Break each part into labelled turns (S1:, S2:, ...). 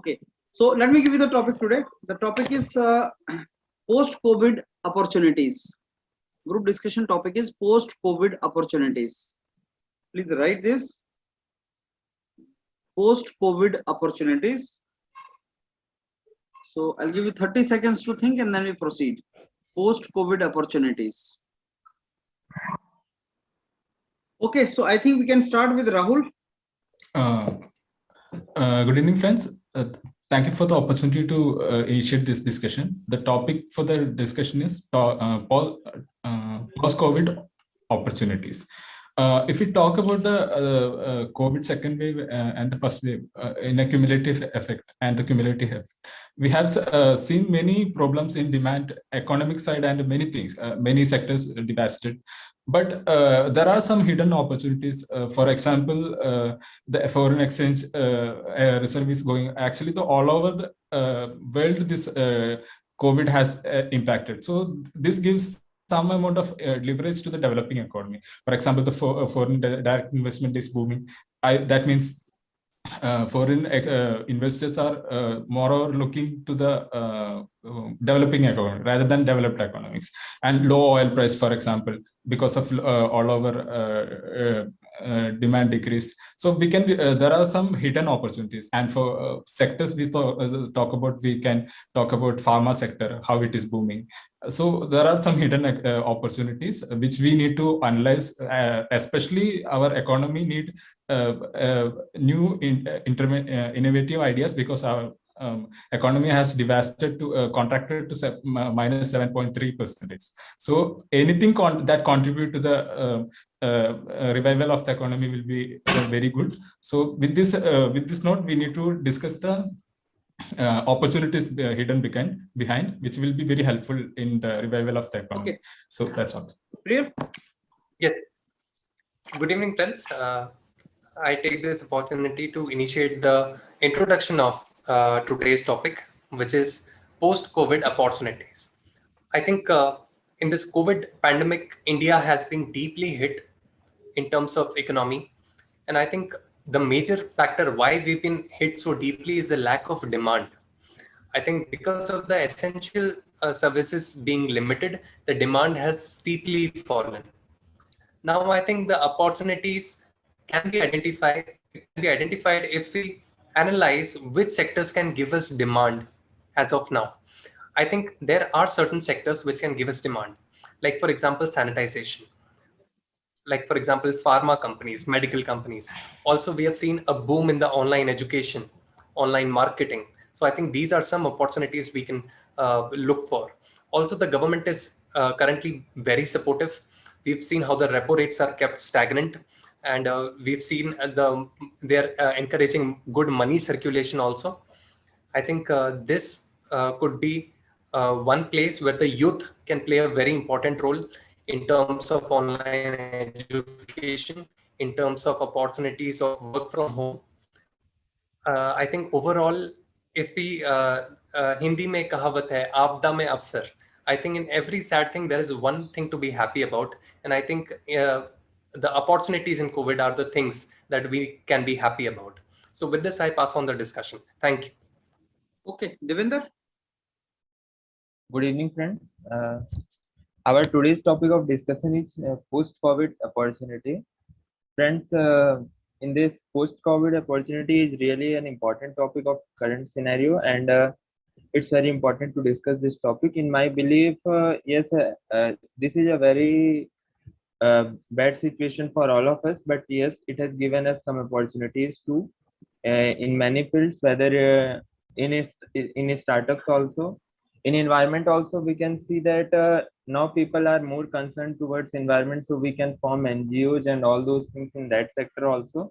S1: Okay, so let me give you the topic today. The topic is post-COVID opportunities. Group discussion topic is post-COVID opportunities. Please write this. Post-COVID opportunities. So I'll give you 30 seconds to think and then we proceed. Post-COVID opportunities. Okay, so I think we can start with Rahul.
S2: Good evening, friends. Thank you for the opportunity to initiate this discussion. The topic for the discussion is post-COVID opportunities. If we talk about the COVID second wave and the first wave in a cumulative effect and the cumulative effect, we have seen many problems in demand, economic side, and many things, many sectors devastated. But there are some hidden opportunities. For example, the foreign exchange reserve is going actually to all over the world. This COVID has impacted. So this gives some amount of leverage to the developing economy. For example, the foreign direct investment is booming. That means foreign investors are more looking to the developing economy rather than developed economics. And low oil price, for example, because of all over demand decrease. So we can there are some hidden opportunities, and for sectors we talk about, we can talk about pharma sector, how it is booming. So there are some hidden opportunities which we need to analyze, especially our economy need new innovative ideas, because our economy has devastated to contracted to minus 7.3%. So anything that contribute to the revival of the economy will be very good. So with this note, we need to discuss the opportunities hidden behind, which will be very helpful in the revival of the economy.
S1: Okay.
S2: So that's all.
S1: Priya?
S3: Yes. Good evening, friends. I take this opportunity to initiate the introduction of today's topic, which is post-COVID opportunities. I think in this COVID pandemic, India has been deeply hit in terms of economy. And I think the major factor why we've been hit so deeply is the lack of demand. I think because of the essential services being limited, the demand has steeply fallen. Now, I think the opportunities can be identified if we analyze which sectors can give us demand as of now. I think there are certain sectors which can give us demand, like for example, sanitization, like for example, pharma companies, medical companies. Also, we have seen a boom in the online education, online marketing. So I think these are some opportunities we can look for. Also, the government is currently very supportive. We've seen how the repo rates are kept stagnant, and we've seen they're encouraging good money circulation also. I think this could be one place where the youth can play a very important role in terms of online education, in terms of opportunities of work from home. I think overall, if we Hindi mein kahavat hai, aapda mein avsar. I think in every sad thing there is one thing to be happy about, and I think the opportunities in COVID are the things that we can be happy about. So with this, I pass on the discussion. Thank you.
S1: Okay, Devinder?
S4: Good evening, friends. Our today's topic of discussion is post-COVID opportunity. Friends, in this post-COVID opportunity is really an important topic of current scenario, and it's very important to discuss this topic. In my belief, yes, this is a very bad situation for all of us, but yes, it has given us some opportunities too in many fields, whether in startups also. In environment also, we can see that now people are more concerned towards environment, so we can form NGOs and all those things in that sector also.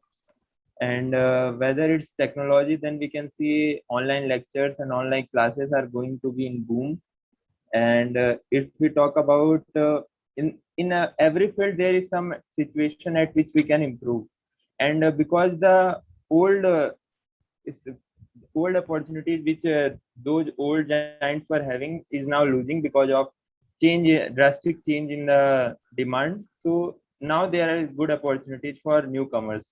S4: And whether it's technology, then we can see online lectures and online classes are going to be in boom. And if we talk about in every field, there is some situation at which we can improve. And because the old old opportunities which those old giants were having is now losing because of drastic change in the demand. So now there are good opportunities for newcomers.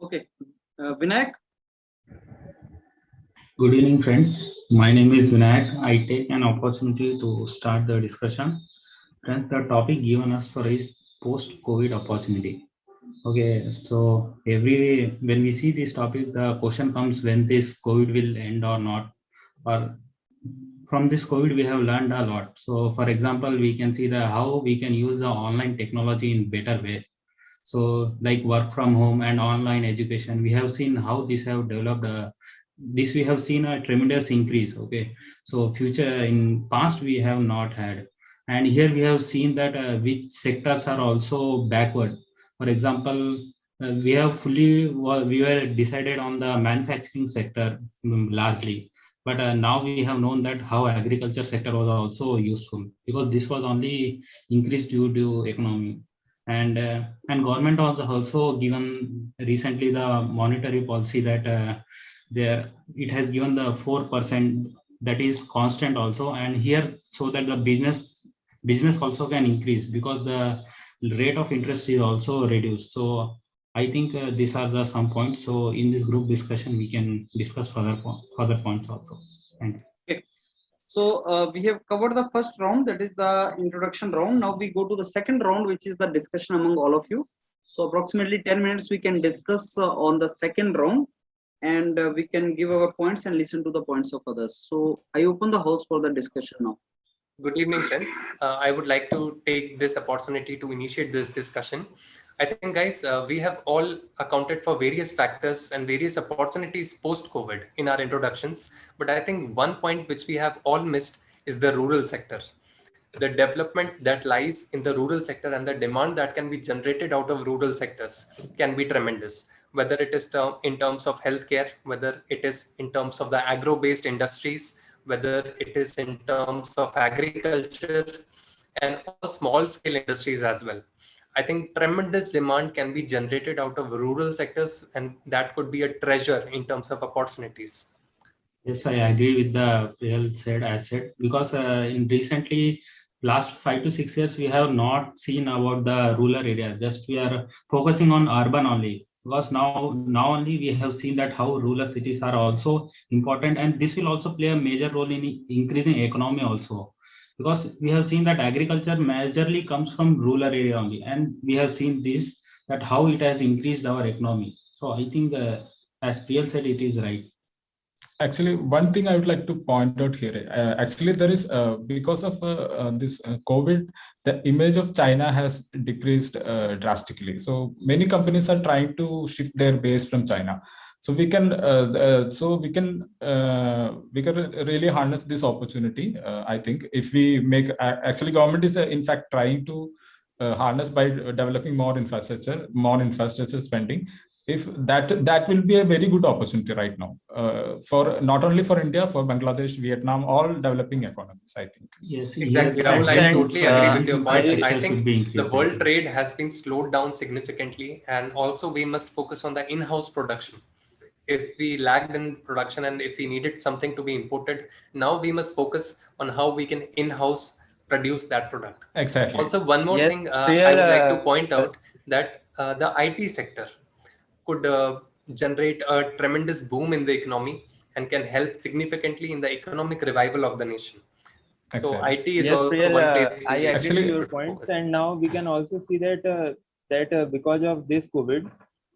S1: Okay, Vinayak?
S5: Good evening, friends. My name is Vinayak. I take an opportunity to start the discussion. Friends, the topic given us for is post-COVID opportunity. Okay, so when we see this topic, the question comes when this COVID will end or not. Or from this COVID, we have learned a lot. So, for example, we can see the how we can use the online technology in better way. So like work from home and online education, we have seen how this have developed. This we have seen a tremendous increase. Okay, so future in past we have not had, and here we have seen that which sectors are also backward. For example, we have we were decided on the manufacturing sector largely, but now we have known that how agriculture sector was also useful because this was only increased due to economy. And government also given recently the monetary policy that there it has given the 4% that is constant also, and here so that the business also can increase because the rate of interest is also reduced. So I think these are the some points. So in this group discussion we can discuss further points also. Thank you.
S1: So we have covered the first round, that is the introduction round. Now we go to the second round, which is the discussion among all of you. So approximately 10 minutes we can discuss on the second round, and we can give our points and listen to the points of others. So I open the house for the discussion now.
S3: Good evening, friends. I would like to take this opportunity to initiate this discussion. I think, guys, we have all accounted for various factors and various opportunities post-COVID in our introductions. But I think one point which we have all missed is the rural sector. The development that lies in the rural sector and the demand that can be generated out of rural sectors can be tremendous. Whether it is in terms of healthcare, whether it is in terms of the agro-based industries, whether it is in terms of agriculture and all small scale industries as well. I think tremendous demand can be generated out of rural sectors, and that could be a treasure in terms of opportunities.
S5: Yes, I agree with the well said as said because in recently last 5 to 6 years we have not seen about the rural area. Just we are focusing on urban only because now only we have seen that how rural cities are also important, and this will also play a major role in increasing economy also because we have seen that agriculture majorly comes from rural area only, and we have seen this that how it has increased our economy. So I think as PL said, it is right.
S2: Actually, one thing I would like to point out here, actually there is, because of this COVID, the image of China has decreased drastically. So many companies are trying to shift their base from China. So we can really harness this opportunity. I think if we make, actually government is in fact trying to harness by developing more infrastructure spending. If that will be a very good opportunity right now for not only for India, for Bangladesh, Vietnam, all developing economies, I think.
S5: Yes,
S3: Exactly,
S5: here,
S3: Rahul. I totally agree with your point. I
S5: infrastructure should
S3: think
S5: be
S3: the
S5: increased.
S3: world trade has been slowed down significantly, and also we must focus on the in-house production. If we lagged in production and if we needed something to be imported, now we must focus on how we can in-house produce that product.
S2: Exactly.
S3: Also, one more
S4: Yes,
S3: thing I
S4: Priya,
S3: would like to point out that the IT sector could generate a tremendous boom in the economy and can help significantly in the economic revival of the nation. So
S2: Exactly.
S3: IT is
S4: yes,
S3: also
S4: Priya,
S3: one place
S4: I
S3: we
S4: agree
S2: Actually-
S4: to your
S3: should
S4: points,
S3: focus.
S4: and now we can also see that because of this COVID,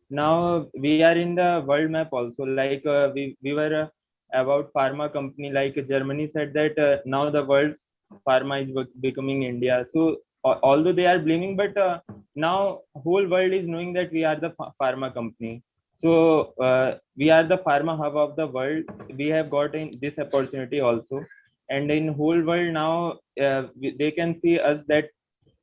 S4: now we are in the world map also. Like we were about pharma company, like Germany said that now the world's pharma is becoming India. So although they are blaming, but now whole world is knowing that we are the pharma company. So we are the pharma hub of the world. We have got in this opportunity also, and in whole world now they can see us that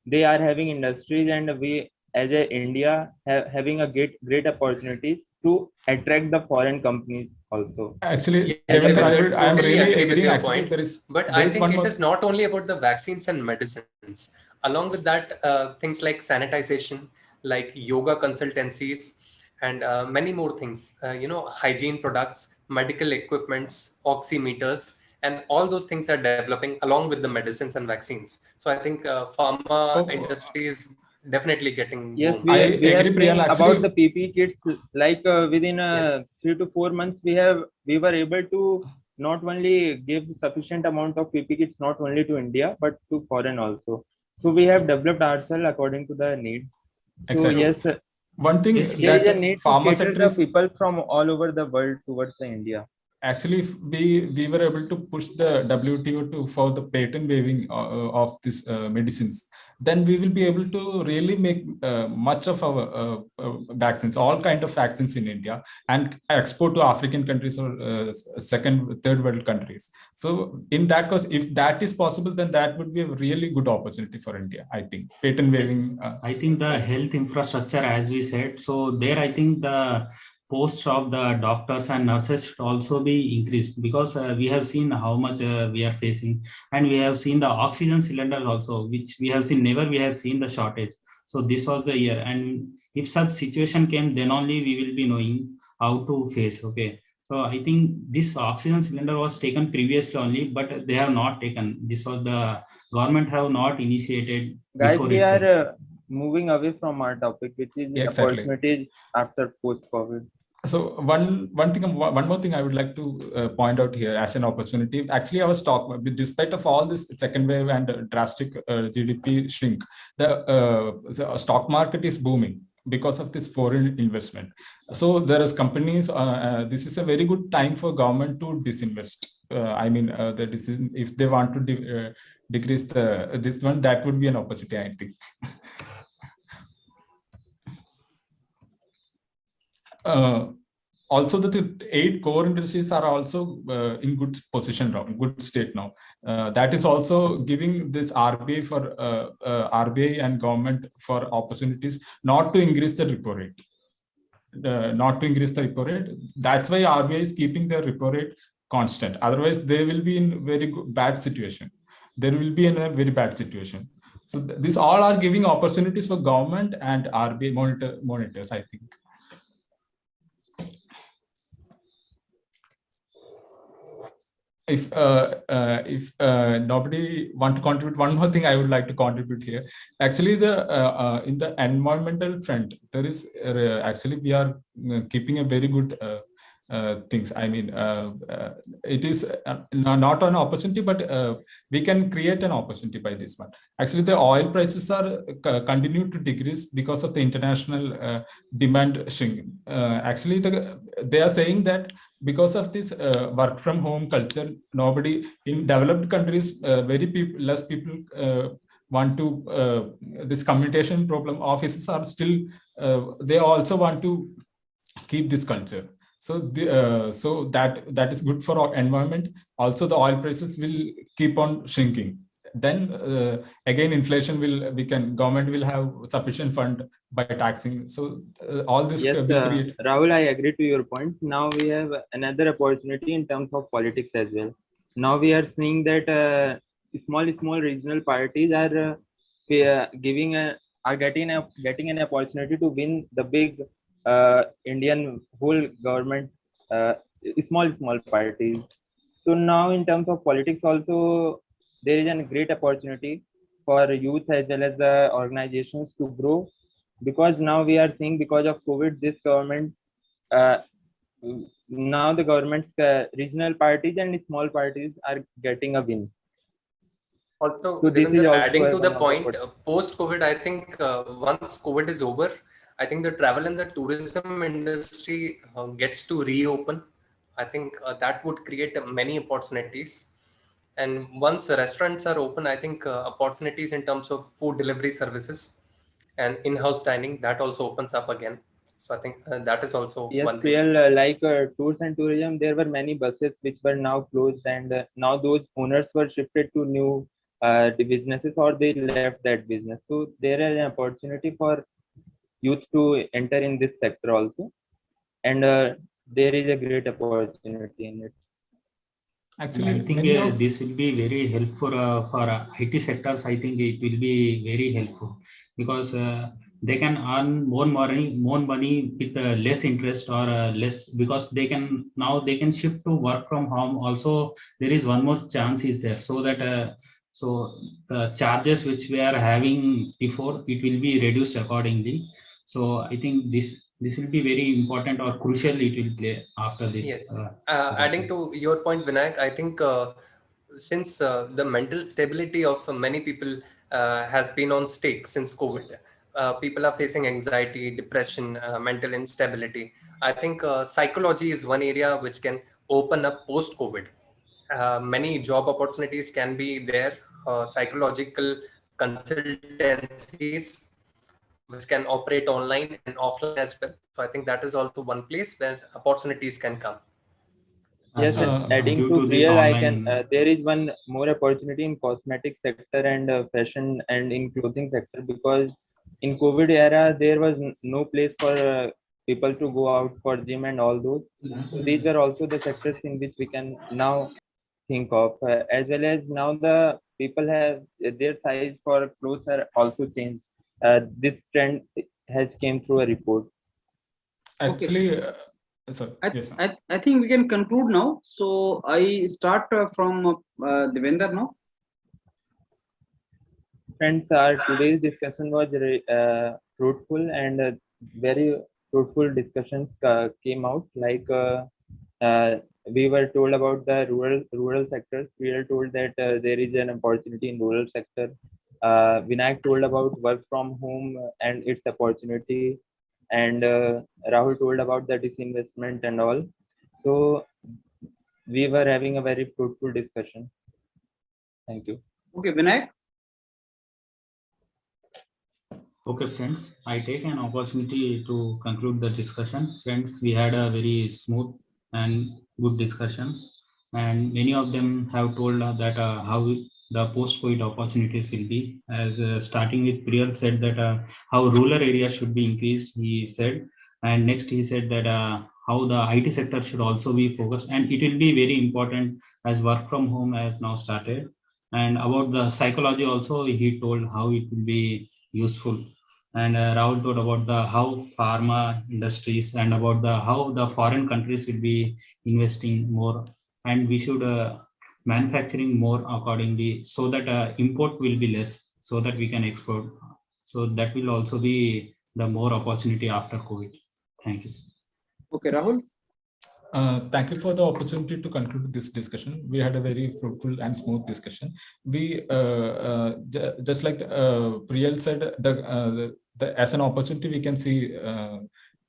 S4: they are having industries, and we as a India having a great opportunity to attract the foreign companies also.
S2: Actually,
S3: Yeah,
S2: Devendra,
S3: Devendra,
S2: I am
S3: totally
S2: really
S3: agree with
S2: agreeing.
S3: your
S2: Actually,
S3: point.
S2: there is,
S3: But
S2: there
S3: I
S2: is
S3: think
S2: one
S3: it
S2: more.
S3: is not only about the vaccines and medicines. Along with that, things like sanitization, like yoga consultancies, and many more things. Hygiene products, medical equipments, oximeters, and all those things are developing along with the medicines and vaccines. So I think pharma
S2: Oh,
S3: industry is definitely getting
S4: Yes,
S3: boomed.
S4: we
S2: I
S4: are
S2: agree, Priyal.
S4: seeing
S2: Actually,
S4: about the PPE kits. Like within
S3: Yes.
S4: 3 to 4 months, we were able to not only give sufficient amount of PPE kits not only to India but to foreign also. So we have developed ourselves according to the need. So
S2: exactly.
S4: yes,
S2: One thing
S5: Yes,
S4: there is a
S2: that
S4: need to
S2: pharma
S4: cater
S2: sector
S4: the
S2: is
S4: people from all over the world towards the India.
S2: actually, if we were able to push the WTO to for the patent waiving of these medicines, then we will be able to really make much of our vaccines, all kind of vaccines in India, and export to African countries or second, third world countries. So in that case, if that is possible, then that would be a really good opportunity for India, I think. Patent waiving.
S5: I think the health infrastructure, as we said, so there I think the posts of the doctors and nurses should also be increased, because we have seen how much we are facing, and we have seen the oxygen cylinders also, which we have seen, never we have seen the shortage. So this was the year, and if such situation came, then only we will be knowing how to face. Okay. So I think this oxygen cylinder was taken previously only, but they have not taken. This was the government have not initiated
S4: Guys,
S5: before
S4: we
S5: itself.
S4: are moving away from our topic, which is
S2: Yeah, exactly.
S4: opportunities after post-COVID.
S2: So one more thing I would like to point out here as an opportunity. Actually, our stock, despite of all this second wave and drastic GDP shrink, the stock market is booming because of this foreign investment. So there is companies. This is a very good time for government to disinvest. I mean, the decision, if they want to decrease this one, that would be an opportunity, I think. Also, the 8 core industries are also in good position now, good state now. That is also giving this RBI for RBI and government for opportunities not to increase the repo rate. Not to increase the repo rate. That's why RBI is keeping the repo rate constant. Otherwise, they will be in very bad situation. There will be in a very bad situation. So these all are giving opportunities for government and RBI monitors, I think. If nobody want to contribute, one more thing I would like to contribute here. Actually, in the environmental front, there is actually we are keeping a very good things. I mean, it is not an opportunity, but we can create an opportunity by this one. Actually, the oil prices are continue to decrease because of the international demand shrinking. Actually, they are saying that because of this work from home culture, nobody in developed countries, less people want to this communication problem. Offices are still they also want to keep this culture. So so that is good for our environment. Also, the oil prices will keep on shrinking. Then again, inflation government will have sufficient fund by taxing. So all this
S4: Yes,
S2: will create.
S4: Rahul, I agree to your point. Now we have another opportunity in terms of politics as well. Now we are seeing that small regional parties are getting an opportunity to win the big Indian whole government. Small parties. So now in terms of politics also, there is a great opportunity for youth as well as the organizations to grow, because now we are seeing, because of COVID, this government uh, now the government's regional parties and small parties are getting a win.
S3: Also,
S4: So this is
S3: Devendra,
S4: also
S3: adding to
S4: one
S3: the
S4: of the
S3: point, post-COVID, I think once COVID is over, I think the travel and the tourism industry gets to reopen. I think that would create many opportunities. And once the restaurants are open, I think opportunities in terms of food delivery services and in-house dining, that also opens up again. So I think that is also
S4: Yes,
S3: one thing.
S4: Priyal, like tours and tourism, there were many buses which were now closed, and now those owners were shifted to new the businesses, or they left that business. So there is an opportunity for youth to enter in this sector also, and there is a great opportunity in it.
S2: Actually,
S5: I think this will be very helpful for IT sectors. I think it will be very helpful, because they can earn more money with less interest, or less, because they can shift to work from home. Also, there is one more chance is there, so that So the charges which we are having before, it will be reduced accordingly. So I think this will be very important or crucial it will play after this.
S3: Yes. Adding to your point, Vinayak, I think since the mental stability of many people has been on stake since COVID, people are facing anxiety, depression, mental instability. I think psychology is one area which can open up post-COVID. Many job opportunities can be there, psychological consultancies which can operate online and offline as well. So I think that is also one place where opportunities can come.
S4: Yes, and adding
S5: due
S4: to
S5: to this
S4: Priyal, I
S5: online,
S4: can. There is one more opportunity in cosmetic sector and fashion and in clothing sector, because in COVID era there was no place for people to go out for gym and all those. So these were also the sectors in which we can now think of, as well as now the people have their size for clothes are also changed. This trend has came through a report.
S2: Actually, sorry. Yes, sir.
S1: I think we can conclude now. So I start from Devender now.
S4: Friends, our today's discussion was fruitful, and very fruitful discussions came out. Like we were told about the rural sectors. We were told that there is an opportunity in rural sector. Vinayak told about work from home and its opportunity, and Rahul told about the disinvestment and all. So we were having a very fruitful discussion. Thank you.
S1: Okay, Vinayak.
S5: okay, friends, I take an opportunity to conclude the discussion. Friends, we had a very smooth and good discussion, and many of them have told that how the post-COVID opportunities will be. As starting with Priyal said that how rural areas should be increased, he said, and next he said that how the IT sector should also be focused, and it will be very important as work from home has now started. And about the psychology also, he told how it will be useful. And Rahul told about the how pharma industries and about the how the foreign countries will be investing more, and we should manufacturing more accordingly, so that import will be less, so that we can export. So that will also be the more opportunity after COVID. Thank you.
S1: Okay, Rahul.
S2: Thank you for the opportunity to conclude this discussion. We had a very fruitful and smooth discussion. We just like Priyal said, as an opportunity we can see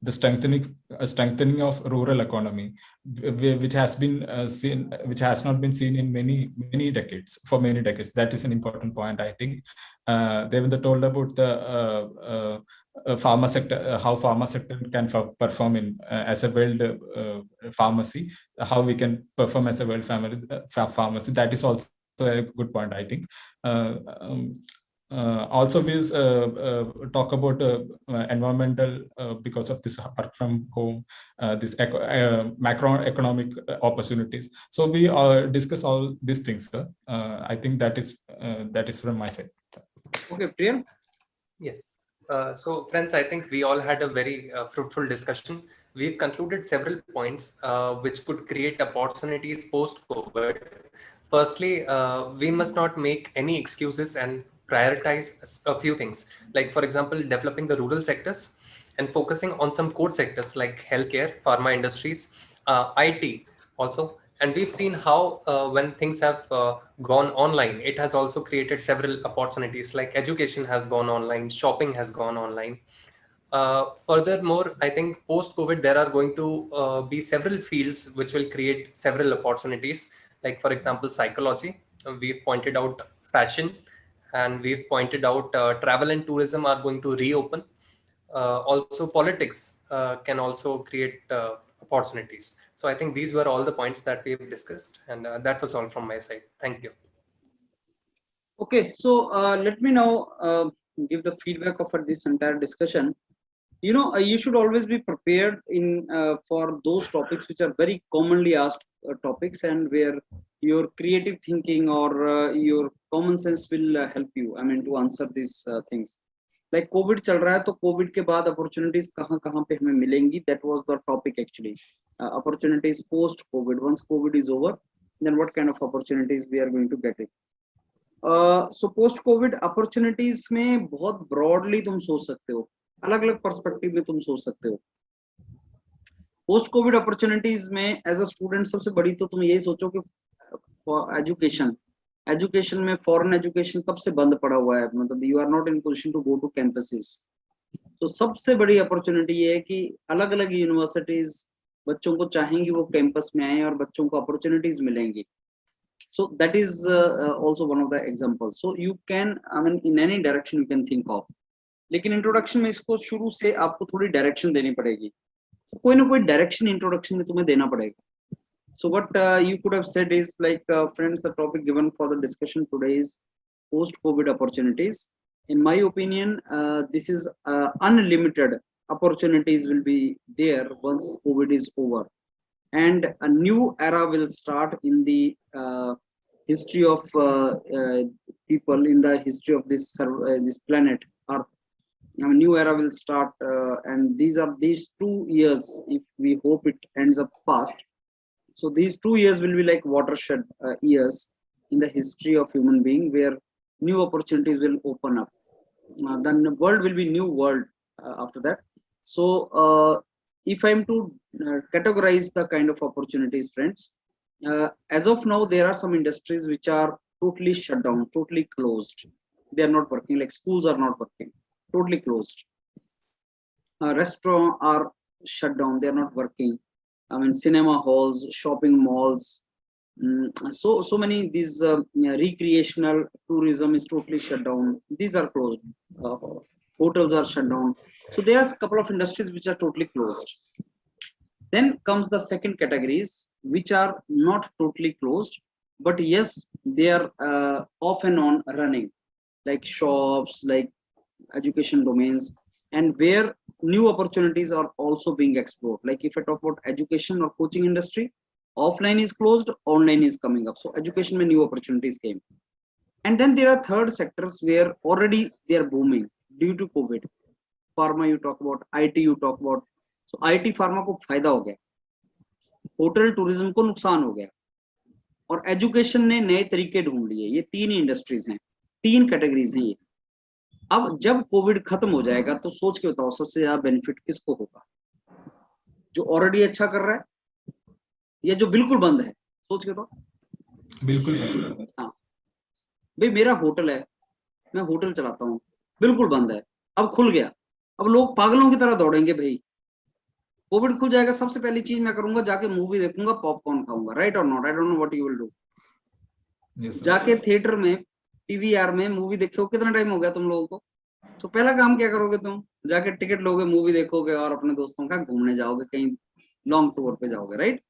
S2: the strengthening of rural economy, which has been seen, which has not been seen in many decades. For many decades, that is an important point. I think Devendra told about the pharma sector, how pharma sector can perform in as a world pharmacy, how we can perform as a world pharmacy. That is also a good point, I think. Also, we talk about environmental because of this work from home, this macroeconomic opportunities. So we discuss all these things. I think that is from my side.
S1: Okay, Priyal.
S3: Yes. So friends, I think we all had a very fruitful discussion. We've concluded several points which could create opportunities post-COVID. Firstly, we must not make any excuses and prioritize a few things. Like, for example, developing the rural sectors and focusing on some core sectors like healthcare, pharma industries, IT also. And we've seen how when things have gone online, it has also created several opportunities, like education has gone online, shopping has gone online. Furthermore, I think post-COVID, there are going to be several fields which will create several opportunities. Like, for example, psychology. We've pointed out fashion, and we've pointed out travel and tourism are going to reopen. Also, politics can also create opportunities. So I think these were all the points that we've discussed, and that was all from my side. Thank you.
S1: Okay, so let me now give the feedback of this entire discussion. You know, you should always be prepared in for those topics which are very commonly asked topics, and where your creative thinking or your common sense will help you, I mean, to answer these things. Like COVID चल रहा है, तो COVID के बाद opportunities कहाँ कहाँ पे हमें मिलेंगी, that was the topic actually. Opportunities post COVID. Once COVID is over, then what kind of opportunities we are going to get it. So post Covid opportunities में बहुत ब्रॉडली तुम सोच सकते हो, अलग अलग पर्सपेक्टिव में तुम सोच सकते हो। पोस्ट कोविड अपॉर्चुनिटीज में एज अ स्टूडेंट सबसे बड़ी तो तुम यही सोचो कि एजुकेशन में फॉरेन एजुकेशन तब से बंद पड़ा हुआ है, मतलब you are not in position to go to campuses. तो सबसे बड़ी अपॉर्चुनिटी ये है कि अलग अलग यूनिवर्सिटीज बच्चों को चाहेंगी वो कैंपस में आए और बच्चों को अपॉर्चुनिटीज मिलेंगी। So that is also one of the examples. So you can, I mean, in any direction you can think of. लेकिन इंट्रोडक्शन में इसको शुरू से आपको थोड़ी डायरेक्शन देनी पड़ेगी, कोई ना कोई डायरेक्शन इंट्रोडक्शन में तुम्हें देना पड़ेगा। So what you could have said is like, friends, the topic given for the discussion today is post-COVID opportunities. In my opinion, this is unlimited opportunities will be there once COVID is over. And a new era will start in the history of people, in the history of this planet Earth. A new era will start, and these 2 years, if we hope it ends up fast. So these 2 years will be like watershed years in the history of human being, where new opportunities will open up. Then the world will be new world after that. So if I'm to categorize the kind of opportunities, friends, as of now there are some industries which are totally shut down, totally closed. They are not working, like schools are not working, totally closed. Restaurants are shut down, they are not working. I mean, cinema halls, shopping malls, so many these recreational tourism is totally shut down, these are closed. Hotels are shut down. So there are a couple of industries which are totally closed. Then comes the second categories, which are not totally closed, but yes, they are off and on running, like shops, like education domains, and where new opportunities are also being explored. Like if I talk about education or coaching industry, offline is closed, online is coming up. So education में new opportunities came. And then there are third sectors where already they are booming due to COVID. Pharma you talk about, IT you talk about. So IT pharma को फायदा हो गया, hotel tourism को नुकसान हो गया, और एजुकेशन ने नए तरीके ढूंढ लिए। ये तीन इंडस्ट्रीज हैं, तीन कैटेगरीज हैं ये। अब जब कोविड खत्म हो जाएगा तो सोच के बताओ सबसे ज्यादा बेनिफिट किसको होगा? जो ऑलरेडी अच्छा कर रहा है या जो बिल्कुल बंद है? सोच के बताओ।
S2: बिल्कुल।
S1: हाँ भाई, मेरा होटल है, मैं होटल चलाता हूँ, बिल्कुल बंद है, अब खुल गया, अब लोग पागलों की तरह दौड़ेंगे भाई। कोविड खुल जाएगा, सबसे पहली चीज मैं करूंगा जाके मूवी देखूंगा, पॉपकॉर्न खाऊंगा, राइट और not? I don't know what you will do. जाके थिएटर में, पीवीआर में मूवी देखो, कितना टाइम हो गया तुम लोगों को? तो पहला काम क्या करोगे तुम? जाके टिकट लोगे, मूवी देखोगे और अपने दोस्तों का घूमने जाओगे, कहीं लॉन्ग टूर पे जाओगे, राइट?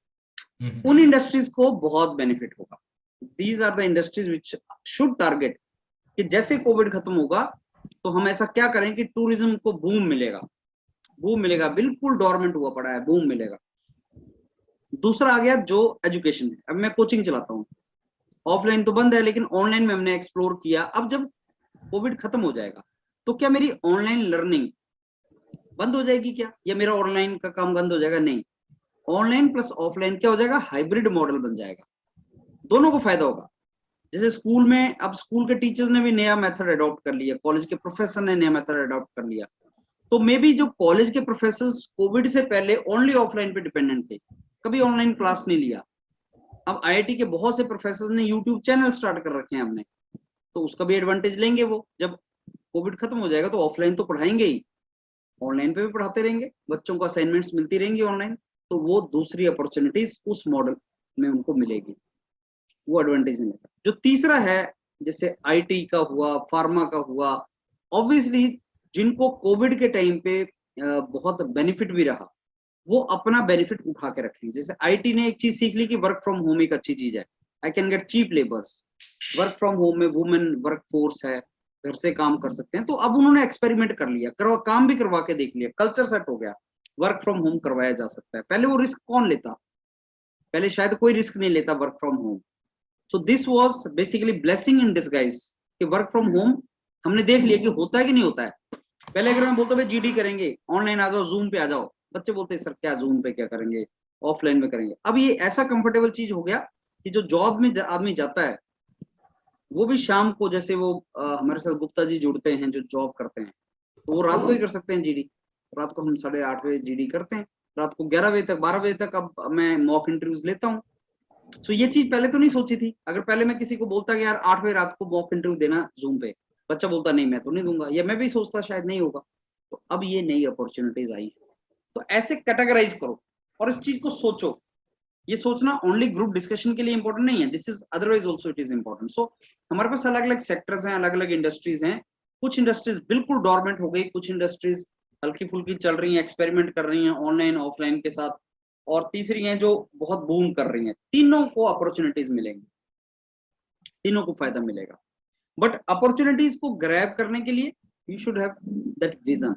S1: उन इंडस्ट्रीज को बहुत बेनिफिट होगा। These are the industries which should target कि जैसे कोविड खत्म होगा तो हम ऐसा क्या करें कि टूरिज्म को बूम मिलेगा, बूम मिलेगा, बिल्कुल डोरमेंट हुआ पड़ा है, बूम मिलेगा। दूसरा आ गया जो एजुकेशन है। अब मैं कोचिंग चलाता हूँ, ऑफलाइन तो बंद है लेकिन ऑनलाइन में हमने एक्सप्लोर किया। अब जब कोविड खत्म हो जाएगा तो क्या मेरी ऑनलाइन लर्निंग बंद हो जाएगी क्या, या मेरा ऑनलाइन का काम बंद हो जाएगा? नहीं, ऑनलाइन प्लस ऑफलाइन क्या हो जाएगा? हाइब्रिड मॉडल बन जाएगा, दोनों को फायदा होगा। जैसे स्कूल में, अब स्कूल के टीचर्स ने भी नया मेथड अडॉप्ट कर लिया, कॉलेज के प्रोफेसर ने नया मेथड अडॉप्ट कर लिया, तो मे बी जो कॉलेज के प्रोफेसर कोविड से पहले ओनली ऑफलाइन पे डिपेंडेंट थे, कभी ऑनलाइन क्लास नहीं लिया, अब आईआईटी के बहुत से प्रोफेसर ने यूट्यूब चैनल स्टार्ट कर रखे हैं हमने, तो उसका भी एडवांटेज लेंगे वो। जब कोविड खत्म हो जाएगा तो ऑफलाइन तो पढ़ाएंगे ही, ऑनलाइन पे भी पढ़ाते रहेंगे, बच्चों को असाइनमेंट्स मिलती रहेंगी ऑनलाइन, तो वो दूसरी अपॉर्चुनिटीज उस मॉडल में उनको मिलेगी, वो एडवांटेज मिलेगा। जो तीसरा है, जैसे आईटी का हुआ, फार्मा का हुआ, ऑब्वियसली जिनको कोविड के टाइम पे बहुत बेनिफिट भी रहा, वो अपना बेनिफिट उठा के रखेंगे। जैसे आईटी ने एक चीज सीख ली कि वर्क फ्रॉम होम एक अच्छी चीज है, I can get cheap labours, work from home में वुमेन वर्क फोर्स है, घर से काम कर सकते हैं, तो अब उन्होंने एक्सपेरिमेंट कर लिया, काम भी करवा के देख लिया, कल्चर सेट हो गया, वर्क फ्रॉम होम करवाया जा सकता है। पहले वो रिस्क कौन लेता? पहले शायद कोई रिस्क नहीं लेता work from home. So this was basically blessing in disguise कि वर्क फ्रॉम होम हमने देख लिया कि होता है कि नहीं होता है। पहले अगर मैं बोलता भाई जीडी करेंगे, ऑनलाइन आ जाओ, जूम पे आ जाओ, बच्चे बोलते सर क्या जूम पे क्या करेंगे, ऑफलाइन में करेंगे। अब ये ऐसा कंफर्टेबल चीज हो गया कि जो जॉब में आदमी जाता है वो भी शाम को, जैसे वो हमारे साथ गुप्ता जी जुड़ते हैं जो जॉब करते हैं, तो वो रात को ही कर सकते हैं जीडी। रात को हम 8:30 बजे जीडी करते हैं, रात को 11 बजे तक 12 बजे तक अब मैं मॉक इंटरव्यूज लेता हूँ। सो ये चीज पहले तो नहीं सोची थी। अगर पहले मैं किसी को बोलता कि यार 8 बजे रात को मॉक इंटरव्यू देना जूम पे, बच्चा बोलता नहीं मैं तो नहीं दूंगा, या मैं भी सोचता शायद नहीं होगा। तो अब ये नई अपॉर्चुनिटीज आई है, तो ऐसे कैटेगराइज करो और इस चीज को सोचो। ये सोचना ओनली ग्रुप डिस्कशन के लिए इंपॉर्टेंट नहीं है, this is otherwise also it is important. So हमारे पास अलग अलग सेक्टर्स हैं, अलग अलग इंडस्ट्रीज हैं। कुछ इंडस्ट्रीज बिल्कुल डोरमेंट हो गई, कुछ इंडस्ट्रीज हल्की फुल्की चल रही हैं, एक्सपेरिमेंट कर रही हैं ऑनलाइन ऑफलाइन के साथ, और तीसरी हैं जो बहुत बूम कर रही हैं। तीनों को अपॉर्चुनिटीज मिलेंगी, तीनों को फायदा मिलेगा। बट अपॉर्चुनिटीज को ग्रैब करने के लिए you should have that vision.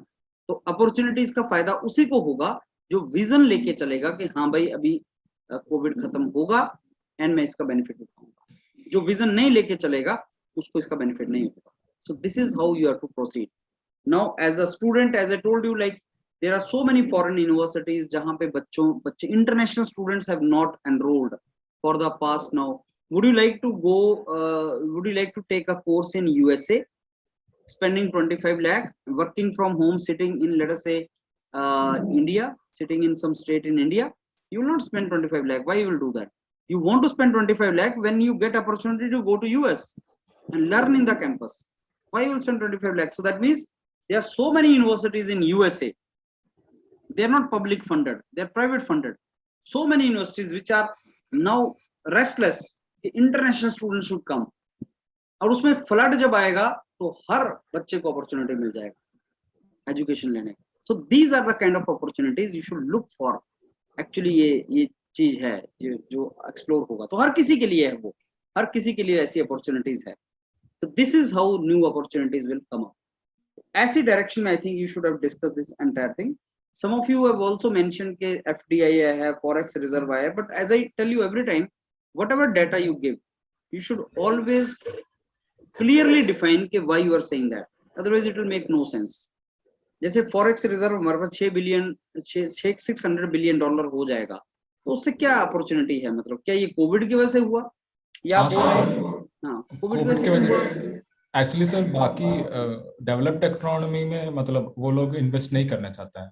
S1: तो अपॉर्चुनिटीज का फायदा उसी को होगा जो विजन लेके चलेगा कि हाँ भाई अभी कोविड खत्म होगा एंड मैं इसका बेनिफिट उठाऊंगा। जो विजन नहीं लेके चलेगा उसको इसका बेनिफिट नहीं होगा। So this is how you have to proceed. Now as a student, as I told you, like there are so many foreign universities जहां पे बच्चे international students have not enrolled for the past now. would you like to go would you like to take a course in USA, spending 25 lakh, working from home, sitting in, let us say, India, sitting in some state in India? You will not spend 25 lakh. Why you will do that? You want to spend 25 lakh when you get opportunity to go to US and learn in the campus. Why you will spend 25 lakh? So that means there are so many universities in USA. They are not public funded, they are private funded. So many universities which are now restless, international student should come, और उसमें flood जब आएगा तो हर बच्चे को opportunity मिल जाएगा education लेने का। So these are the kind of opportunities you should look for. Actually ये चीज है ये जो एक्सप्लोर होगा तो हर किसी के लिए है, वो हर किसी के लिए ऐसी अपॉर्चुनिटीज है। तो this is how new opportunities will come up. ऐसी डायरेक्शन में I think you should have discuss this entire thing. Some of you have also mentioned के एफडीआई है, फॉरेक्स रिजर्व है, but as I tell you every time, whatever data you give, you should always clearly define कि why you are saying that, otherwise it will make no sense. जैसे forex reserve हमारे पास 600 billion dollar हो जाएगा, तो उससे क्या opportunity है? मतलब क्या ये कोविड की वजह से हुआ या आप बोल रहे हैं कोविड की वजह से?
S2: एक्चुअली सर बाकी डेवलप्ड इकोनॉमी में मतलब वो लोग इन्वेस्ट नहीं करना चाहता है,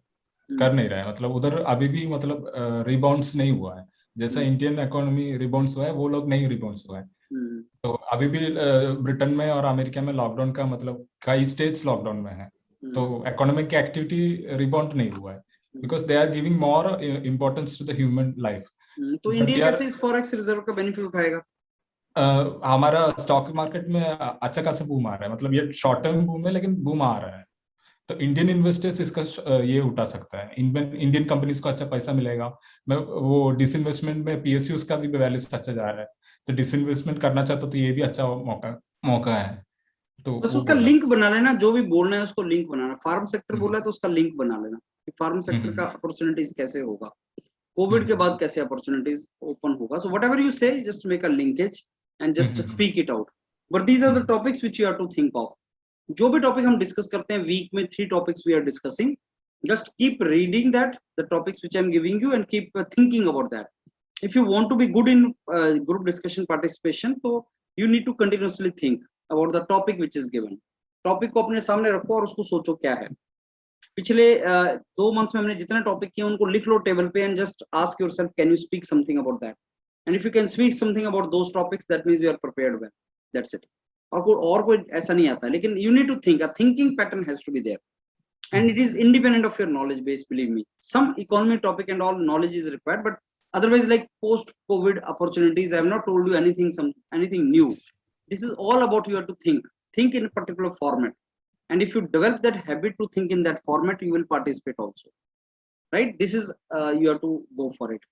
S2: कर नहीं रहे हैं। मतलब उधर अभी भी मतलब रिबाउंड्स नहीं हुआ है, जैसा इंडियन इकोनॉमी रिबाउंड्स हुआ है वो लोग नहीं रिबाउंड्स हुआ है। तो अभी भी ब्रिटेन में और अमेरिका में लॉकडाउन का मतलब कई स्टेट्स लॉकडाउन में है, तो इकोनॉमिक की एक्टिविटी रिबाउंड नहीं हुआ है, because they are giving more importance to the human life.
S1: तो इंडिया कैसे इस फॉरेक्स रिजर्व का बेनिफिट उठाएगा?
S2: हमारा स्टॉक मार्केट में अच्छा खासा बूम आ रहा है, मतलब ये शॉर्ट टर्म बूम है लेकिन बूम आ रहा है। तो इंडियन इन्वेस्टर्स इसका ये उठा सकता है, इंडियन कंपनीज को अच्छा पैसा मिलेगा। वो डिसइन्वेस्टमेंट में पीएसयूज का भी वैल्यू अच्छा जा रहा है, तो डिसइन्वेस्टमेंट करना चाहता तो ये भी अच्छा मौका है। तो
S1: बस उसका लिंक बना लेना, जो भी बोलना है उसको लिंक बनाना। फार्म सेक्टर बोला है तो उसका लिंक बना लेना कि फार्म सेक्टर का अपॉर्चुनिटीज कैसे होगा, कोविड के बाद कैसे अपॉर्चुनिटीज ओपन होगा। So whatever you say just make a linkage and just speak it out. But these are the topics which you have to think of. जो भी टॉपिक हम डिस्कस करते हैं, वीक में 3 topics we are discussing, just keep reading that, the topics which I'm giving you, and keep thinking about that. If you want to be good in group discussion participation, so you need to continuously think about the topic which is given. Topic को अपने सामने रखो और उसको सोचो क्या है। पिछले 2 मंथ में हमने जितने टॉपिक किए उनको लिख लो टेबल पे and just ask yourself, can you speak something about that? And if you can speak something about those topics, that means you are prepared well, that's it. और कोई ऐसा नहीं आता, लेकिन you need to think, a thinking pattern has to be there, and it is independent of your knowledge base, believe me. Some economy topic and all knowledge is required, but otherwise, like post COVID opportunities, I have not told you anything new. This is all about you have to think in a particular format, and if you develop that habit to think in that format, you will participate also, right? This is you have to go for it.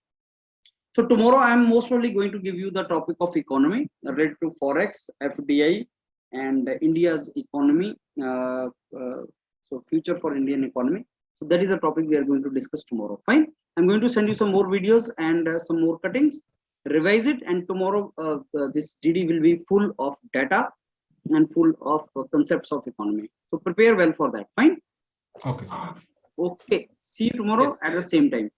S1: So tomorrow I am most probably going to give you the topic of economy related to forex, FDI, and India's economy. So future for Indian economy. So that is a topic we are going to discuss tomorrow. Fine. I'm going to send you some more videos and some more cuttings. Revise it, and tomorrow this GD will be full of data and full of concepts of economy. So prepare well for that. Fine.
S2: Okay, sir.
S1: Okay. See you tomorrow at the same time.